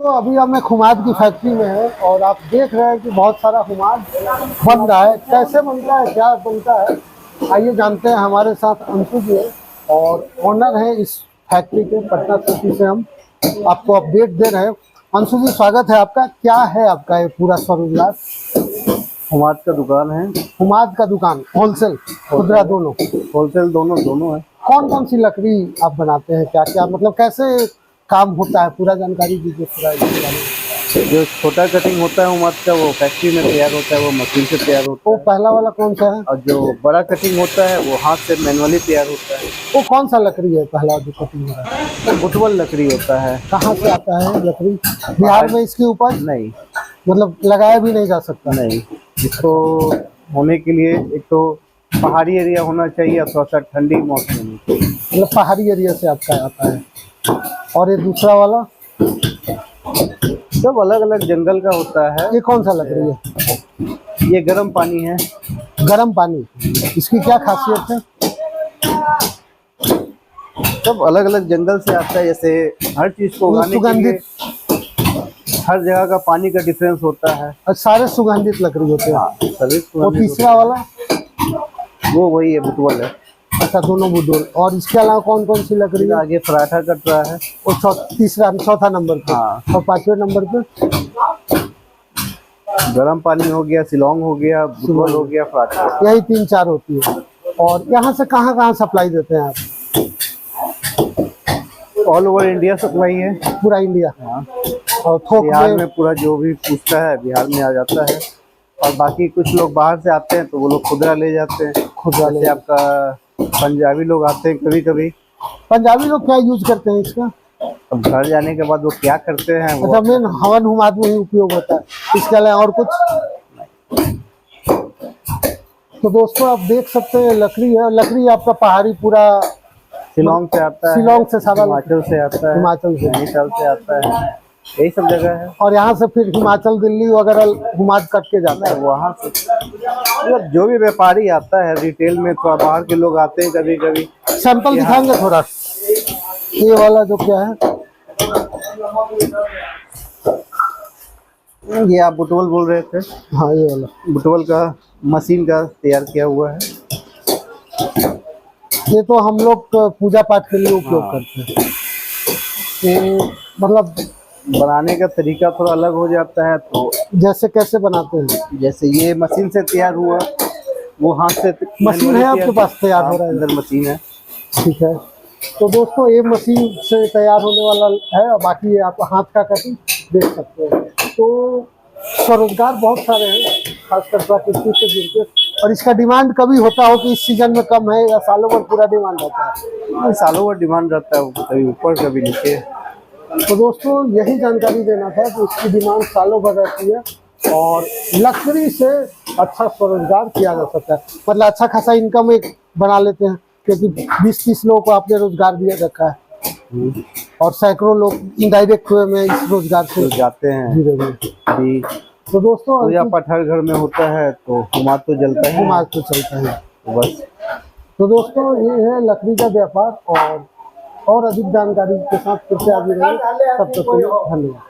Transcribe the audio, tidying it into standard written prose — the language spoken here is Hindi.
तो अभी हम एक हुमाद की फैक्ट्री में है और आप देख रहे हैं कि बहुत सारा हुमाद बन रहा है। कैसे बनता है, क्या बनता है, आइए जानते हैं। हमारे साथ अंशु जी है और ओनर है इस फैक्ट्री के। पटना सिटी से हम आपको अपडेट दे रहे हैं। अंशु जी, स्वागत है आपका। क्या है आपका ये पूरा स्वरोजगार? हुमाद का दुकान है। हुमाद का दुकान, होलसेल खुदरा दोनों? होलसेल दोनों दोनों है। कौन कौन सी लकड़ी आप बनाते हैं, क्या क्या, मतलब कैसे काम होता है, पूरा जानकारी दीजिए पूरा इसके बारे में। जो छोटा कटिंग होता है हुमाद का वो फैक्ट्री में तैयार होता है, वो मशीन से तैयार होता वो है। पहला वाला कौन सा है? और जो बड़ा कटिंग होता है वो हाथ से मैनुअली तैयार होता है। वो कौन सा लकड़ी है पहला जो कटिंग हो रहा है? वो बुटवल लकड़ी होता है। कहाँ से आता है लकड़ी? बिहार में इसकी उपज नहीं, मतलब लगाया भी नहीं जा सकता? नहीं। जिसको होने के लिए एक तो पहाड़ी एरिया होना चाहिए और थोड़ा सा ठंडी मौसम होनी चाहिए। मतलब पहाड़ी एरिया से आपका आता है। और ये दूसरा वाला, सब अलग अलग जंगल का होता है। ये कौन सा लकड़ी है? ये गर्म पानी है। गर्म पानी, इसकी क्या खासियत है? सब अलग अलग जंगल से आता है। जैसे हर चीज को उगाने के लिए हर जगह का पानी का डिफरेंस होता है। और सारे सुगंधित लकड़ी होते हैं। सभी वो तीसरा वाला, वो वही है, बुटवल है। अच्छा, दोनों बुडोल। और इसके अलावा कौन कौन सी लकड़ी है? आगे पराठा कट रहा है। वो तीसरा, चौथा नंबर पे। हाँ। और पांचवें नंबर पे गर्म पानी हो गया, शिलोंग हो गया, बुटवल हो गया, पराठा। यही 3-4 होती है। और यहाँ से कहाँ कहाँ सप्लाई देते हैं आप? ऑल ओवर इंडिया सप्लाई है। पूरा इंडिया? हाँ। और थोक बिहार में पूरा जो भी पूछता है बिहार में आ जाता है। और बाकी कुछ लोग बाहर से आते हैं तो वो लोग खुदरा ले जाते हैं। खुदरा ले। आपका पंजाबी लोग आते हैं कभी कभी। पंजाबी लोग क्या यूज करते हैं इसका? अब घर जाने के बाद वो क्या करते हैं वो। अच्छा, मेन हवन हुमाद में ही उपयोग होता है, इसके अलावा और कुछ? तो दोस्तों आप देख सकते हैं, लकड़ी है। लकड़ी आपका पहाड़ी पूरा शिलोंग से आता है। शिलोंग से सारा, हिमाचल से आता है। हिमाचल से, नैनीताल से आता है। यही सब जगह है। और यहाँ से फिर हिमाचल, दिल्ली वगैरह हुमाद कट के जाता है। वहाँ से मतलब जो भी व्यापारी आता है रिटेल में, थोड़ा बाहर के लोग आते हैं कभी कभी। सैंपल दिखाएंगे थोड़ा? ये वाला जो क्या है? ये आप बुटवल बोल रहे थे? हाँ, ये वाला बुटवल का मशीन का तैयार किया हुआ है। ये तो हम लोग पूजा पाठ के लिए उपयोग करते हैं। तो मतलब बनाने का तरीका थोड़ा अलग हो जाता है। तो जैसे कैसे बनाते हैं? जैसे ये मशीन से तैयार हुआ, वो हाथ से मशीन है आपके पास तैयार हो रहा है? अंदर मशीन है। ठीक है। तो दोस्तों ये मशीन से तैयार होने वाला है और बाकी ये आप हाथ का कटिंग देख सकते हैं। तो स्वरोजगार बहुत सारे हैं, खासकर प्राकृतिक से जुड़ते। और इसका डिमांड कभी होता हो कि इस सीजन में कम है, या सालों भर पूरा डिमांड रहता है? सालों भर डिमांड रहता है, कभी ऊपर कभी नीचे। तो दोस्तों यही जानकारी देना था कि इसकी डिमांड सालों भर रहती है और लकड़ी से अच्छा स्वरोजगार किया जा सकता है। मतलब अच्छा खासा इनकम एक बना लेते हैं, क्योंकि 20-30 लोगों को आपने रोजगार दिया रखा है और सैकड़ों लोग इनडायरेक्ट वे में इस रोजगार से जाते हैं। जी। तो दोस्तों पूजा पाठ हर घर में होता है तो हुमाद तो जलता है, हुमाद तो चलता है बस। तो दोस्तों ये है लकड़ी का व्यापार। और अधिक जानकारी के साथ फिर से आगे रहेंगे। तब तक के लिए धन्यवाद।